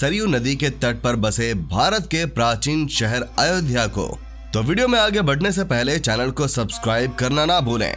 सरयू नदी के तट पर बसे भारत के प्राचीन शहर अयोध्या को। तो वीडियो में आगे बढ़ने से पहले चैनल को सब्सक्राइब करना ना भूलें।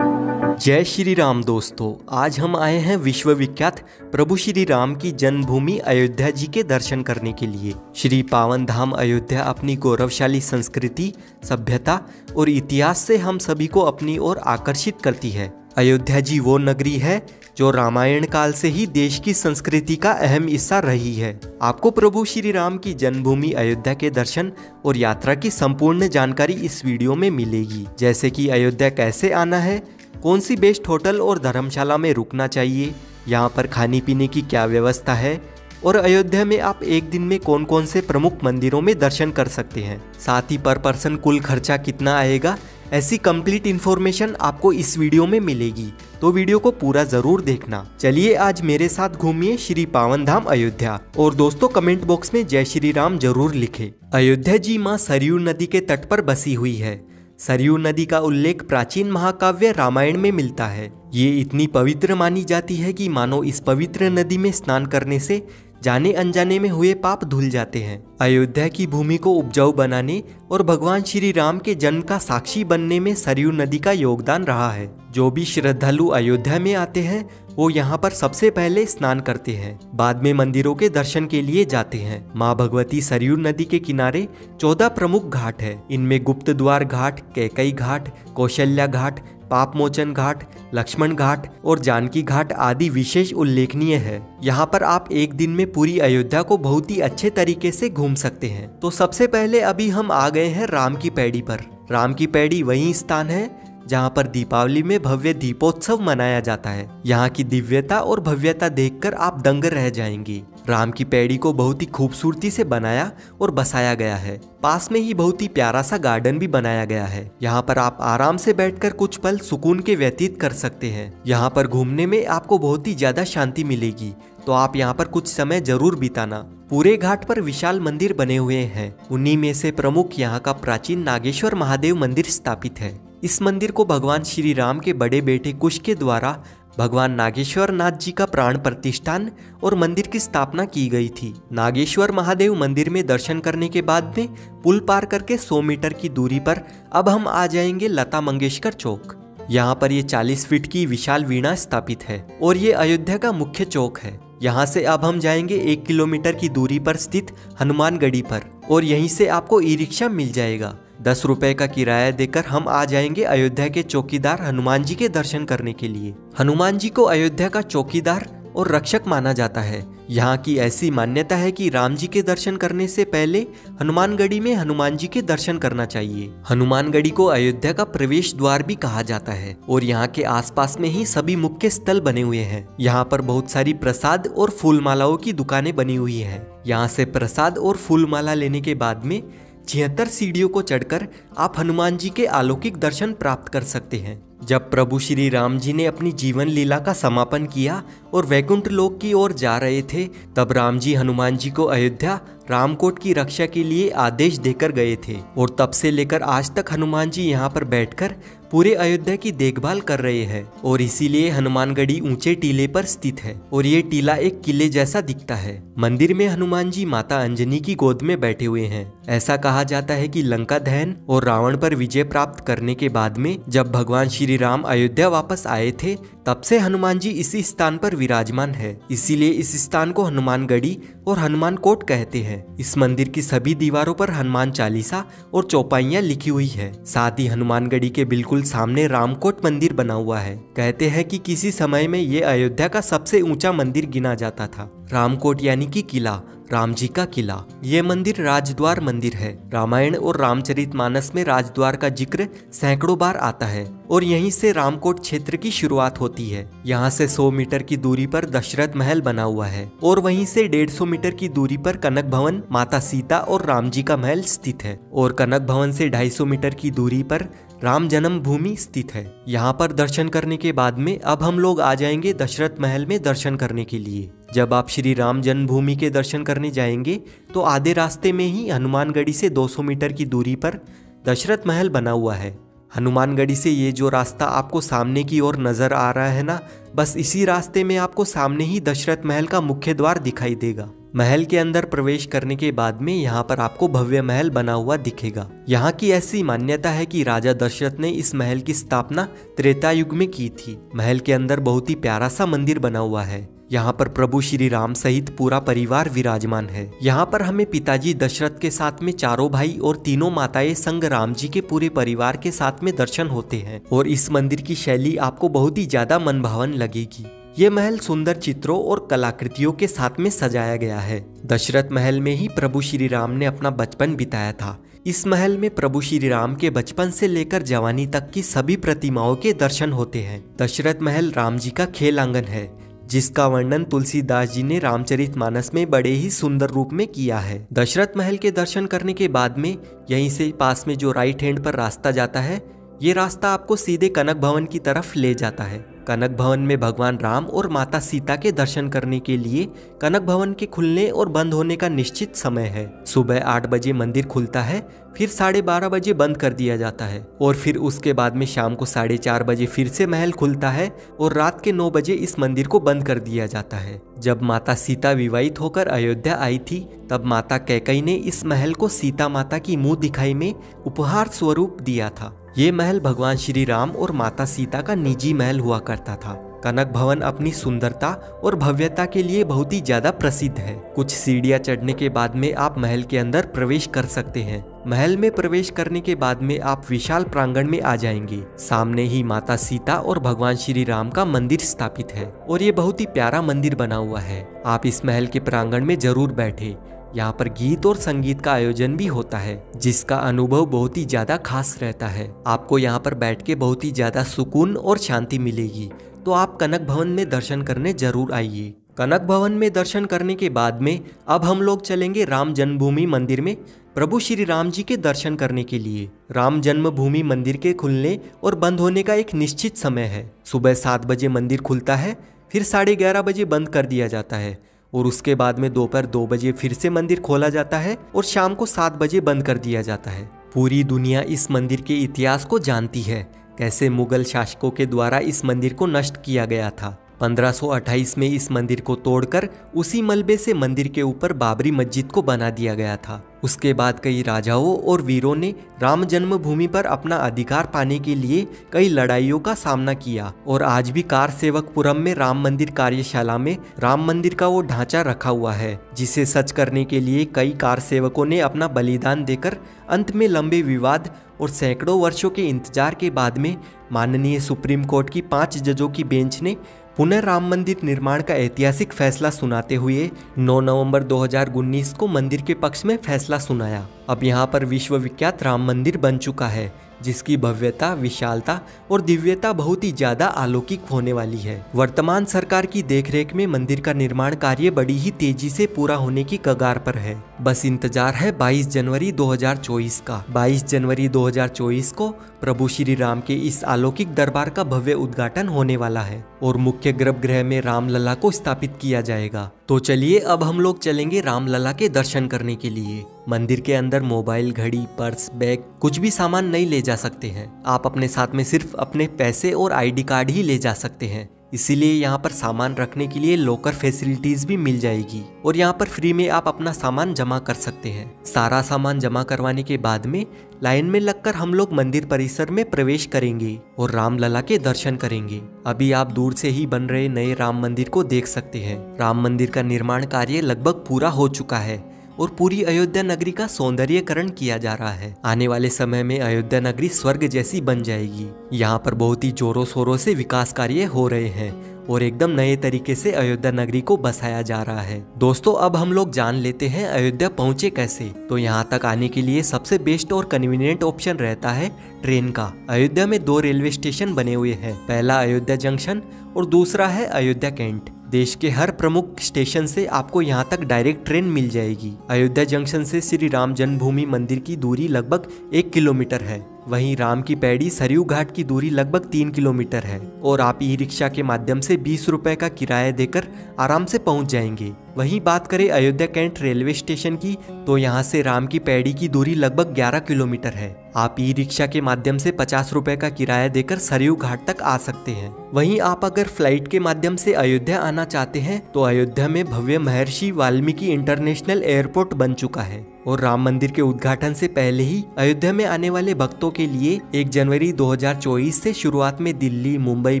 जय श्री राम दोस्तों, आज हम आए हैं विश्व विख्यात प्रभु श्री राम की जन्मभूमि अयोध्या जी के दर्शन करने के लिए। श्री पावन धाम अयोध्या अपनी गौरवशाली संस्कृति, सभ्यता और इतिहास से हम सभी को अपनी ओर आकर्षित करती है। अयोध्या जी वो नगरी है जो रामायण काल से ही देश की संस्कृति का अहम हिस्सा रही है। आपको प्रभु श्री राम की जन्मभूमि अयोध्या के दर्शन और यात्रा की संपूर्ण जानकारी इस वीडियो में मिलेगी, जैसे कि अयोध्या कैसे आना है, कौन सी बेस्ट होटल और धर्मशाला में रुकना चाहिए, यहाँ पर खाने पीने की क्या व्यवस्था है और अयोध्या में आप एक दिन में कौन कौन से प्रमुख मंदिरों में दर्शन कर सकते हैं। साथ ही पर पर्सन कुल खर्चा कितना आएगा, ऐसी कंप्लीट इन्फॉर्मेशन आपको इस वीडियो में मिलेगी, तो वीडियो को पूरा जरूर देखना। चलिए आज मेरे साथ घूमिए श्री पावन धाम अयोध्या। और दोस्तों कमेंट बॉक्स में जय श्री राम जरूर लिखें। अयोध्या जी माँ सरयू नदी के तट पर बसी हुई है। सरयू नदी का उल्लेख प्राचीन महाकाव्य रामायण में मिलता है। ये इतनी पवित्र मानी जाती है कि मानो इस पवित्र नदी में स्नान करने से जाने अनजाने में हुए पाप धुल जाते हैं। अयोध्या की भूमि को उपजाऊ बनाने और भगवान श्री राम के जन्म का साक्षी बनने में सरयू नदी का योगदान रहा है। जो भी श्रद्धालु अयोध्या में आते हैं वो यहाँ पर सबसे पहले स्नान करते हैं, बाद में मंदिरों के दर्शन के लिए जाते हैं। माँ भगवती सरयू नदी के किनारे 14 प्रमुख घाट है। इनमें गुप्त द्वार घाट, कैकई घाट, कौशल्या घाट, पाप मोचन घाट, लक्ष्मण घाट और जानकी घाट आदि विशेष उल्लेखनीय है। यहाँ पर आप एक दिन में पूरी अयोध्या को बहुत ही अच्छे तरीके से घूम सकते हैं। तो सबसे पहले अभी हम आ गए हैं राम की पैड़ी पर। राम की पैड़ी वही स्थान है जहाँ पर दीपावली में भव्य दीपोत्सव मनाया जाता है। यहाँ की दिव्यता और भव्यता देखकर आप दंग रह जाएंगे। राम की पैड़ी को बहुत ही खूबसूरती से बनाया और बसाया गया है। पास में ही बहुत ही प्यारा सा गार्डन भी बनाया गया है। यहाँ पर आप आराम से बैठकर कुछ पल सुकून के व्यतीत कर सकते हैं। यहाँ पर घूमने में आपको बहुत ही ज्यादा शांति मिलेगी, तो आप यहाँ पर कुछ समय जरूर बिताना। पूरे घाट पर विशाल मंदिर बने हुए हैं। उन्हीं में से प्रमुख यहाँ का प्राचीन नागेश्वर महादेव मंदिर स्थापित है। इस मंदिर को भगवान श्री राम के बड़े बेटे कुश के द्वारा भगवान नागेश्वर नाथ जी का प्राण प्रतिष्ठान और मंदिर की स्थापना की गई थी। नागेश्वर महादेव मंदिर में दर्शन करने के बाद में पुल पार करके 100 मीटर की दूरी पर अब हम आ जाएंगे लता मंगेशकर चौक। यहाँ पर ये 40 फीट की विशाल वीणा स्थापित है और ये अयोध्या का मुख्य चौक है। यहाँ से अब हम जाएंगे 1 किलोमीटर की दूरी पर स्थित हनुमानगढ़ी पर और यहीं से आपको ई रिक्शा मिल जाएगा। 10 रुपए का किराया देकर हम आ जाएंगे अयोध्या के चौकीदार हनुमान जी के दर्शन करने के लिए। हनुमान जी को अयोध्या का चौकीदार और रक्षक माना जाता है। यहाँ की ऐसी मान्यता है कि राम जी के दर्शन करने से पहले हनुमानगढ़ी में हनुमान जी के दर्शन करना चाहिए। हनुमानगढ़ी को अयोध्या का प्रवेश द्वार भी कहा जाता है और यहाँ के आसपास में ही सभी मुख्य स्थल बने हुए हैं। यहाँ पर बहुत सारी प्रसाद और फूल मालाओं की दुकानें बनी हुई है। यहाँ से प्रसाद और फूल माला लेने के बाद में 76 सीढ़ियों को चढ़कर आप हनुमान जी के अलौकिक दर्शन प्राप्त कर सकते हैं। जब प्रभु श्री राम जी ने अपनी जीवन लीला का समापन किया और वैकुंठ लोक की ओर जा रहे थे, तब राम जी हनुमान जी को अयोध्या रामकोट की रक्षा के लिए आदेश देकर गए थे और तब से लेकर आज तक हनुमान जी यहाँ पर बैठकर पूरे अयोध्या की देखभाल कर रहे हैं और इसीलिए हनुमानगढ़ी ऊंचे टीले पर स्थित है और ये टीला एक किले जैसा दिखता है। मंदिर में हनुमान जी माता अंजनी की गोद में बैठे हुए हैं। ऐसा कहा जाता है कि लंका दहन और रावण पर विजय प्राप्त करने के बाद में जब भगवान श्री राम अयोध्या वापस आए थे, तब से हनुमान जी इसी स्थान पर विराजमान है। इसीलिए इस स्थान को हनुमानगढ़ी और हनुमान कोट कहते हैं। इस मंदिर की सभी दीवारों पर हनुमान चालीसा और चौपाइयाँ लिखी हुई है। साथ ही हनुमानगढ़ी के बिल्कुल सामने रामकोट मंदिर बना हुआ है। कहते हैं कि किसी समय में ये अयोध्या का सबसे ऊंचा मंदिर गिना जाता था। रामकोट यानी कि किला, राम जी का किला। ये मंदिर राजद्वार मंदिर है। रामायण और रामचरितमानस में राजद्वार का जिक्र सैकड़ों बार आता है और यहीं से रामकोट क्षेत्र की शुरुआत होती है। यहाँ से 100 मीटर की दूरी पर दशरथ महल बना हुआ है और वहीं से 150 मीटर की दूरी पर कनक भवन, माता सीता और राम जी का महल स्थित है और कनक भवन से 250 मीटर की दूरी पर राम जन्म भूमि स्थित है। यहाँ पर दर्शन करने के बाद में अब हम लोग आ जाएंगे दशरथ महल में दर्शन करने के लिए। जब आप श्री राम जन्मभूमि के दर्शन करने जाएंगे तो आधे रास्ते में ही हनुमानगढ़ी से 200 मीटर की दूरी पर दशरथ महल बना हुआ है। हनुमानगढ़ी से ये जो रास्ता आपको सामने की ओर नजर आ रहा है ना, बस इसी रास्ते में आपको सामने ही दशरथ महल का मुख्य द्वार दिखाई देगा। महल के अंदर प्रवेश करने के बाद में यहाँ पर आपको भव्य महल बना हुआ दिखेगा। यहाँ की ऐसी मान्यता है कि राजा दशरथ ने इस महल की स्थापना त्रेता युग में की थी। महल के अंदर बहुत ही प्यारा सा मंदिर बना हुआ है। यहाँ पर प्रभु श्री राम सहित पूरा परिवार विराजमान है। यहाँ पर हमें पिताजी दशरथ के साथ में चारों भाई और तीनों माताएं संग राम जी के पूरे परिवार के साथ में दर्शन होते हैं और इस मंदिर की शैली आपको बहुत ही ज्यादा मनभावन लगेगी। ये महल सुंदर चित्रों और कलाकृतियों के साथ में सजाया गया है। दशरथ महल में ही प्रभु श्री राम ने अपना बचपन बिताया था। इस महल में प्रभु श्री राम के बचपन से लेकर जवानी तक की सभी प्रतिमाओं के दर्शन होते हैं। दशरथ महल राम जी का खेल आंगन है, जिसका वर्णन तुलसीदास जी ने रामचरितमानस में बड़े ही सुंदर रूप में किया है। दशरथ महल के दर्शन करने के बाद में यहीं से पास में जो राइट हैंड पर रास्ता जाता है, ये रास्ता आपको सीधे कनक भवन की तरफ ले जाता है। कनक भवन में भगवान राम और माता सीता के दर्शन करने के लिए कनक भवन के खुलने और बंद होने का निश्चित समय है। सुबह 8 बजे मंदिर खुलता है, फिर 12:30 बजे बंद कर दिया जाता है और फिर उसके बाद में शाम को 4:30 बजे फिर से महल खुलता है और रात के 9 बजे इस मंदिर को बंद कर दिया जाता है। जब माता सीता विवाहित होकर अयोध्या आई थी, तब माता कैकेयी ने इस महल को सीता माता की मुंह दिखाई में उपहार स्वरूप दिया था। ये महल भगवान श्री राम और माता सीता का निजी महल हुआ करता था। कनक भवन अपनी सुंदरता और भव्यता के लिए बहुत ही ज्यादा प्रसिद्ध है। कुछ सीढ़ियां चढ़ने के बाद में आप महल के अंदर प्रवेश कर सकते हैं। महल में प्रवेश करने के बाद में आप विशाल प्रांगण में आ जाएंगे। सामने ही माता सीता और भगवान श्री राम का मंदिर स्थापित है और ये बहुत ही प्यारा मंदिर बना हुआ है। आप इस महल के प्रांगण में जरूर बैठे। यहाँ पर गीत और संगीत का आयोजन भी होता है, जिसका अनुभव बहुत ही ज्यादा खास रहता है। आपको यहाँ पर बैठ के बहुत ही ज्यादा सुकून और शांति मिलेगी। तो आप कनक भवन में दर्शन करने जरूर आइए। कनक भवन में दर्शन करने के बाद में अब हम लोग चलेंगे राम जन्मभूमि मंदिर में प्रभु श्री राम जी के दर्शन करने के लिए। राम जन्मभूमि मंदिर के खुलने और बंद होने का एक निश्चित समय है। सुबह 7 बजे मंदिर खुलता है, फिर 11:30 बजे बंद कर दिया जाता है और उसके बाद में दोपहर 2 बजे फिर से मंदिर खोला जाता है और शाम को 7 बजे बंद कर दिया जाता है। पूरी दुनिया इस मंदिर के इतिहास को जानती है, कैसे मुगल शासकों के द्वारा इस मंदिर को नष्ट किया गया था। 1528 में इस मंदिर को तोड़कर उसी मलबे से मंदिर के ऊपर बाबरी मस्जिद को बना दिया गया था। उसके बाद कई राजाओं और वीरों ने राम जन्मभूमि पर अपना अधिकार पाने के लिए कई लड़ाइयों का सामना किया और आज भी कारसेवकपुरम में राम मंदिर कार्यशाला में राम मंदिर का वो ढांचा रखा हुआ है, जिसे सच करने के लिए कई कारसेवकों ने अपना बलिदान देकर अंत में लंबे विवाद और सैकड़ों वर्षों के इंतजार के बाद में माननीय सुप्रीम कोर्ट की 5 जजों की बेंच ने पुनः राम मंदिर निर्माण का ऐतिहासिक फैसला सुनाते हुए 9 नवंबर 2019 को मंदिर के पक्ष में फैसला सुनाया। अब यहाँ पर विश्व विख्यात राम मंदिर बन चुका है, जिसकी भव्यता, विशालता और दिव्यता बहुत ही ज्यादा अलौकिक होने वाली है। वर्तमान सरकार की देखरेख में मंदिर का निर्माण कार्य बड़ी ही तेजी से पूरा होने की कगार पर है। बस इंतजार है 22 जनवरी 2024 का। 22 जनवरी 2024 को प्रभु श्री राम के इस अलौकिक दरबार का भव्य उद्घाटन होने वाला है और मुख्य गर्भगृह में रामलला को स्थापित किया जाएगा। तो चलिए अब हम लोग चलेंगे रामलला के दर्शन करने के लिए। मंदिर के अंदर मोबाइल, घड़ी, पर्स, बैग कुछ भी सामान नहीं ले जा सकते हैं। आप अपने साथ में सिर्फ अपने पैसे और ID कार्ड ही ले जा सकते हैं। इसीलिए यहाँ पर सामान रखने के लिए लॉकर फैसिलिटीज भी मिल जाएगी और यहाँ पर फ्री में आप अपना सामान जमा कर सकते हैं। सारा सामान जमा करवाने के बाद में लाइन में लगकर हम लोग मंदिर परिसर में प्रवेश करेंगे और रामलला के दर्शन करेंगे। अभी आप दूर से ही बन रहे नए राम मंदिर को देख सकते हैं। राम मंदिर का निर्माण कार्य लगभग पूरा हो चुका है और पूरी अयोध्या नगरी का सौंदर्यीकरण किया जा रहा है। आने वाले समय में अयोध्या नगरी स्वर्ग जैसी बन जाएगी। यहाँ पर बहुत ही जोरों शोरों से विकास कार्य हो रहे हैं और एकदम नए तरीके से अयोध्या नगरी को बसाया जा रहा है। दोस्तों अब हम लोग जान लेते हैं अयोध्या पहुँचे कैसे। तो यहाँ तक आने के लिए सबसे बेस्ट और कन्वीनियंट ऑप्शन रहता है ट्रेन का। अयोध्या में 2 रेलवे स्टेशन बने हुए हैं। पहला अयोध्या जंक्शन और दूसरा है अयोध्या कैंट। देश के हर प्रमुख स्टेशन से आपको यहाँ तक डायरेक्ट ट्रेन मिल जाएगी। अयोध्या जंक्शन से श्री राम जन्मभूमि मंदिर की दूरी लगभग 1 किलोमीटर है। वहीं राम की पैड़ी सरयू घाट की दूरी लगभग 3 किलोमीटर है और आप ई रिक्शा के माध्यम से 20 रुपए का किराया देकर आराम से पहुंच जाएंगे। वहीं बात करें अयोध्या कैंट रेलवे स्टेशन की, तो यहाँ से राम की पैड़ी की दूरी लगभग 11 किलोमीटर है। आप ई रिक्शा के माध्यम से 50 रुपए का किराया देकर सरयू घाट तक आ सकते हैं। वहीं आप अगर फ्लाइट के माध्यम से अयोध्या आना चाहते हैं तो अयोध्या में भव्य महर्षि वाल्मीकि इंटरनेशनल एयरपोर्ट बन चुका है और राम मंदिर के उद्घाटन से पहले ही अयोध्या में आने वाले भक्तों के लिए 1 जनवरी 2024 से शुरुआत में दिल्ली, मुंबई,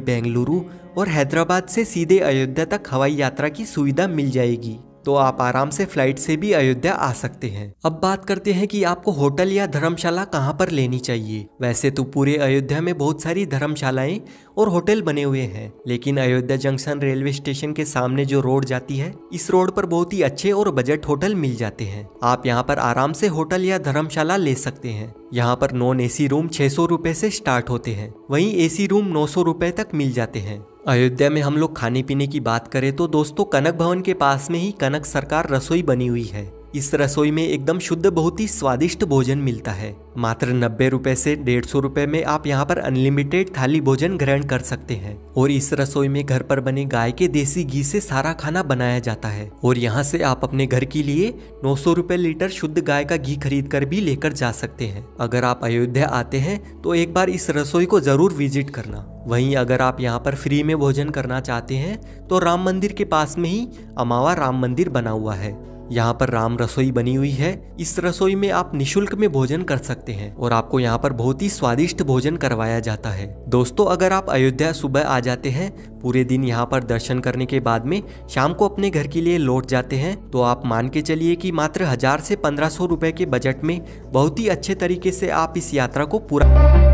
बेंगलुरु और हैदराबाद से सीधे अयोध्या तक हवाई यात्रा की सुविधा मिल जाएगी, तो आप आराम से फ्लाइट से भी अयोध्या आ सकते हैं। अब बात करते हैं कि आपको होटल या धर्मशाला कहां पर लेनी चाहिए। वैसे तो पूरे अयोध्या में बहुत सारी धर्मशालाएं और होटल बने हुए हैं, लेकिन अयोध्या जंक्शन रेलवे स्टेशन के सामने जो रोड जाती है, इस रोड पर बहुत ही अच्छे और बजट होटल मिल जाते हैं। आप यहाँ पर आराम से होटल या धर्मशाला ले सकते हैं। यहाँ पर नॉन एसी रूम 600 रुपए से स्टार्ट होते हैं, वहीं एसी रूम 900 रुपए तक मिल जाते हैं। अयोध्या में हम लोग खाने पीने की बात करें तो दोस्तों कनक भवन के पास में ही कनक सरकार रसोई बनी हुई है। इस रसोई में एकदम शुद्ध बहुत ही स्वादिष्ट भोजन मिलता है। मात्र 90 रुपए से 150 रुपए में आप यहाँ पर अनलिमिटेड थाली भोजन ग्रहण कर सकते हैं और इस रसोई में घर पर बने गाय के देसी घी से सारा खाना बनाया जाता है और यहाँ से आप अपने घर के लिए 900 रुपए लीटर शुद्ध गाय का घी खरीद कर भी लेकर जा सकते हैं। अगर आप अयोध्या आते हैं तो एक बार इस रसोई को जरूर विजिट करना। वहीं अगर आप यहाँ पर फ्री में भोजन करना चाहते हैं तो राम मंदिर के पास में ही अमावा राम मंदिर बना हुआ है। यहाँ पर राम रसोई बनी हुई है। इस रसोई में आप निशुल्क में भोजन कर सकते हैं और आपको यहाँ पर बहुत ही स्वादिष्ट भोजन करवाया जाता है। दोस्तों अगर आप अयोध्या सुबह आ जाते हैं, पूरे दिन यहाँ पर दर्शन करने के बाद में शाम को अपने घर के लिए लौट जाते हैं, तो आप मान के चलिए कि मात्र 1000 से 1500 रुपए के बजट में बहुत ही अच्छे तरीके से आप इस यात्रा को पूरा